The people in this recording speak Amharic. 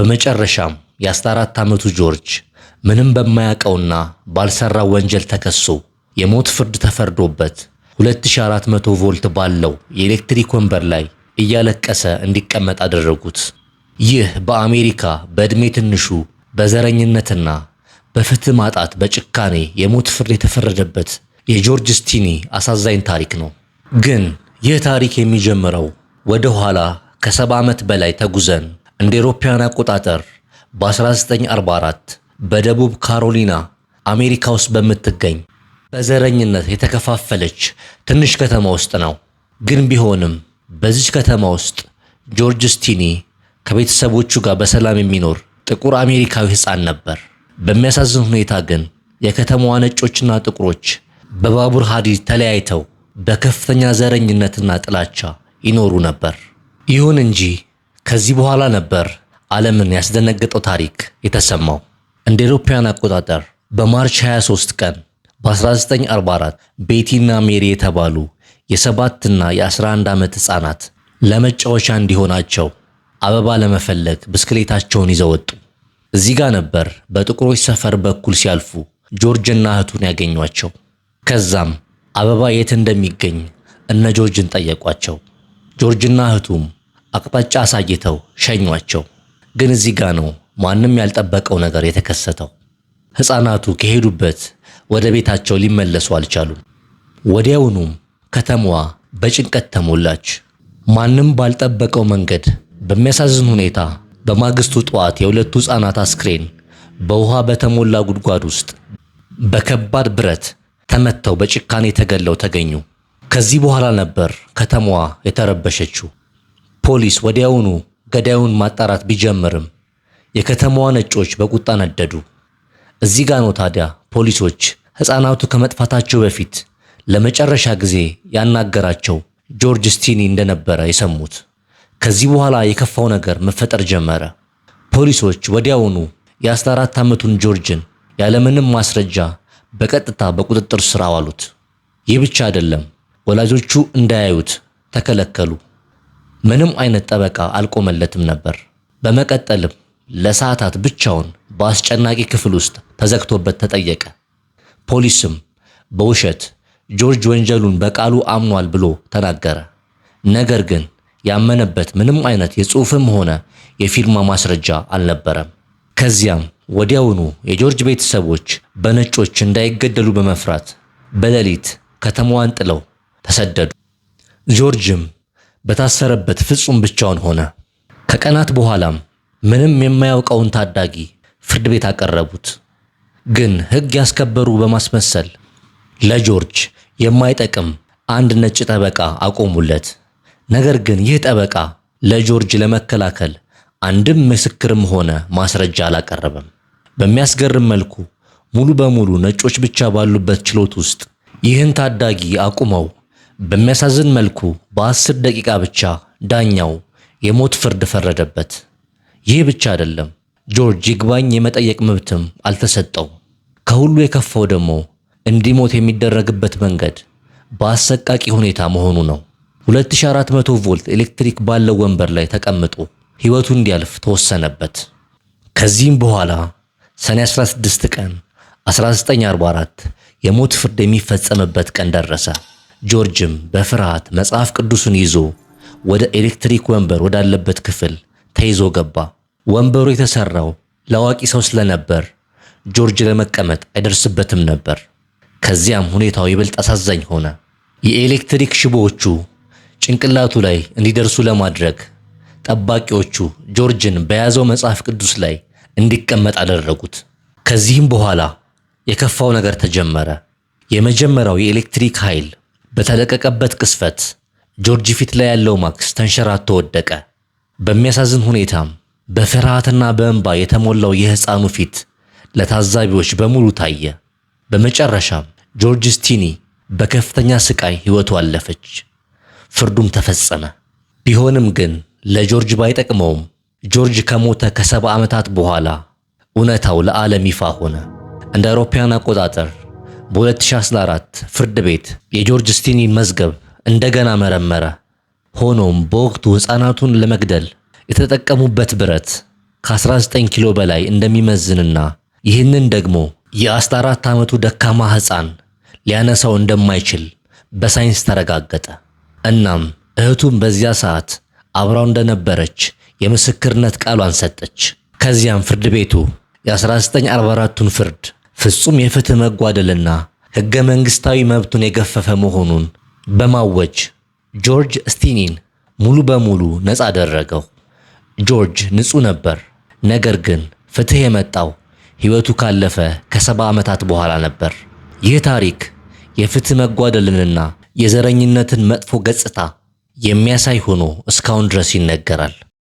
በመጨረሻም የ14 ዓመቱ ጆርጅ ምንም በማያውቀውና ባልሰራው ወንጀል ተከሶ የሞት ፍርድ ተፈርዶበት 2400 ቮልት ባለው የኤሌክትሪክ ወንበር ላይ እያለቀሰ እንዲቀመጥ አደረጉት። ይህ በአሜሪካ በዕድሜ ትንሹ በዘረኝነትና በፍትህ ማጣት በጭካኔ የሞት ፍርድ የተፈረደበት የጆርጅ ስቲኒ አሳዛኝ ታሪክ ነው። ግን ይህ ታሪክ የሚጀምረው ወደ ኋላ ከ70 ዓመት በላይ ተጉዘን እንደ አውሮፓውያን አቆጣጠር በ1944 በደቡብ ካሮሊና አሜሪካ ውስጥ በምትገኝ በዘረኝነት የተከፋፈለች ትንሽ ከተማ ውስጥ ነው። ግን ቢሆንም በዚች ከተማ ውስጥ ጆርጅ ስቲኒ ከቤተሰቦቹ ጋር በሰላም የሚኖር ጥቁር አሜሪካዊ ሕፃን ነበር። በሚያሳዝን ሁኔታ ግን የከተማዋ ነጮችና ጥቁሮች በባቡር ሐዲድ ተለያይተው በከፍተኛ ዘረኝነትና ጥላቻ ይኖሩ ነበር። ይሁን እንጂ ከዚህ በኋላ ነበር ዓለምን ያስደነገጠው ታሪክ የተሰማው። እንደ አውሮፓውያን አቆጣጠር በማርች 23 ቀን በ1944 ቤቲና ሜሪ የተባሉ የ7 እና የ11 ዓመት ሕፃናት ለመጫወቻ እንዲሆናቸው አበባ ለመፈለግ ብስክሌታቸውን ይዘው ወጡ። እዚህ ጋር ነበር በጥቁሮች ሰፈር በኩል ሲያልፉ ጆርጅና እህቱን ያገኟቸው። ከዛም አበባ የት እንደሚገኝ እነ ጆርጅን ጠየቋቸው። ጆርጅና እህቱም አቅጣጫ አሳይተው ሸኟቸው። ግን እዚህ ጋር ነው ማንም ያልጠበቀው ነገር የተከሰተው። ሕፃናቱ ከሄዱበት ወደ ቤታቸው ሊመለሱ አልቻሉም። ወዲያውኑም ከተማዋ በጭንቀት ተሞላች። ማንም ባልጠበቀው መንገድ በሚያሳዝን ሁኔታ በማግስቱ ጠዋት የሁለቱ ሕፃናት አስክሬን በውሃ በተሞላ ጉድጓድ ውስጥ በከባድ ብረት ተመተው በጭካኔ ተገለው ተገኙ። ከዚህ በኋላ ነበር ከተማዋ የተረበሸችው። ፖሊስ ወዲያውኑ ገዳዩን ማጣራት ቢጀምርም የከተማዋ ነጮች በቁጣ ነደዱ። እዚህ ጋር ነው ታዲያ ፖሊሶች ሕፃናቱ ከመጥፋታቸው በፊት ለመጨረሻ ጊዜ ያናገራቸው ጆርጅ ስቲኒ እንደነበረ የሰሙት። ከዚህ በኋላ የከፋው ነገር መፈጠር ጀመረ። ፖሊሶች ወዲያውኑ የ14 ዓመቱን ጆርጅን ያለምንም ማስረጃ በቀጥታ በቁጥጥር ስር አዋሉት። ይህ ብቻ አይደለም፣ ወላጆቹ እንዳያዩት ተከለከሉ። ምንም አይነት ጠበቃ አልቆመለትም ነበር። በመቀጠልም ለሰዓታት ብቻውን በአስጨናቂ ክፍል ውስጥ ተዘግቶበት ተጠየቀ። ፖሊስም በውሸት ጆርጅ ወንጀሉን በቃሉ አምኗል ብሎ ተናገረ። ነገር ግን ያመነበት ምንም አይነት የጽሑፍም ሆነ የፊርማ ማስረጃ አልነበረም። ከዚያም ወዲያውኑ የጆርጅ ቤተሰቦች በነጮች እንዳይገደሉ በመፍራት በሌሊት ከተማዋን ጥለው ተሰደዱ። ጆርጅም በታሰረበት ፍጹም ብቻውን ሆነ። ከቀናት በኋላም ምንም የማያውቀውን ታዳጊ ፍርድ ቤት አቀረቡት። ግን ሕግ ያስከበሩ በማስመሰል ለጆርጅ የማይጠቅም አንድ ነጭ ጠበቃ አቆሙለት። ነገር ግን ይህ ጠበቃ ለጆርጅ ለመከላከል አንድም ምስክርም ሆነ ማስረጃ አላቀረበም። በሚያስገርም መልኩ ሙሉ በሙሉ ነጮች ብቻ ባሉበት ችሎት ውስጥ ይህን ታዳጊ አቁመው በሚያሳዝን መልኩ በ10 ደቂቃ ብቻ ዳኛው የሞት ፍርድ ፈረደበት። ይህ ብቻ አይደለም፣ ጆርጅ ይግባኝ የመጠየቅ መብትም አልተሰጠው። ከሁሉ የከፋው ደግሞ እንዲሞት የሚደረግበት መንገድ በአሰቃቂ ሁኔታ መሆኑ ነው። 2400 ቮልት ኤሌክትሪክ ባለው ወንበር ላይ ተቀምጦ ሕይወቱ እንዲያልፍ ተወሰነበት። ከዚህም በኋላ ሰኔ 16 ቀን 1944 የሞት ፍርድ የሚፈጸምበት ቀን ደረሰ። ጆርጅም በፍርሃት መጽሐፍ ቅዱስን ይዞ ወደ ኤሌክትሪክ ወንበር ወዳለበት ክፍል ተይዞ ገባ። ወንበሩ የተሰራው ለአዋቂ ሰው ስለነበር ጆርጅ ለመቀመጥ አይደርስበትም ነበር። ከዚያም ሁኔታው ይበልጥ አሳዛኝ ሆነ። የኤሌክትሪክ ሽቦዎቹ ጭንቅላቱ ላይ እንዲደርሱ ለማድረግ ጠባቂዎቹ ጆርጅን በያዘው መጽሐፍ ቅዱስ ላይ እንዲቀመጥ አደረጉት። ከዚህም በኋላ የከፋው ነገር ተጀመረ። የመጀመሪያው የኤሌክትሪክ ኃይል በተለቀቀበት ቅስፈት ጆርጅ ፊት ላይ ያለው ማክስ ተንሸራቶ ወደቀ። በሚያሳዝን ሁኔታም በፍርሃትና በእንባ የተሞላው የሕፃኑ ፊት ለታዛቢዎች በሙሉ ታየ። በመጨረሻም ጆርጅ ስቲኒ በከፍተኛ ስቃይ ሕይወቱ አለፈች። ፍርዱም ተፈጸመ። ቢሆንም ግን ለጆርጅ ባይጠቅመውም ጆርጅ ከሞተ ከ70 ዓመታት በኋላ እውነታው ለዓለም ይፋ ሆነ። እንደ አውሮፓውያን አቆጣጠር በ2014 ፍርድ ቤት የጆርጅ ስቲኒን መዝገብ እንደገና መረመረ። ሆኖም በወቅቱ ሕፃናቱን ለመግደል የተጠቀሙበት ብረት ከ19 ኪሎ በላይ እንደሚመዝንና ይህንን ደግሞ የ14 ዓመቱ ደካማ ሕፃን ሊያነሳው እንደማይችል በሳይንስ ተረጋገጠ። እናም እህቱም በዚያ ሰዓት አብራው እንደነበረች የምስክርነት ቃሏን ሰጠች። ከዚያም ፍርድ ቤቱ የ1944ቱን ፍርድ ፍጹም የፍትህ መጓደልና ሕገ መንግሥታዊ መብቱን የገፈፈ መሆኑን በማወጅ ጆርጅ ስቲኒን ሙሉ በሙሉ ነፃ አደረገው። ጆርጅ ንጹሕ ነበር። ነገር ግን ፍትህ የመጣው ሕይወቱ ካለፈ ከ70 ዓመታት በኋላ ነበር። ይህ ታሪክ የፍትህ መጓደልንና የዘረኝነትን መጥፎ ገጽታ የሚያሳይ ሆኖ እስካሁን ድረስ ይነገራል።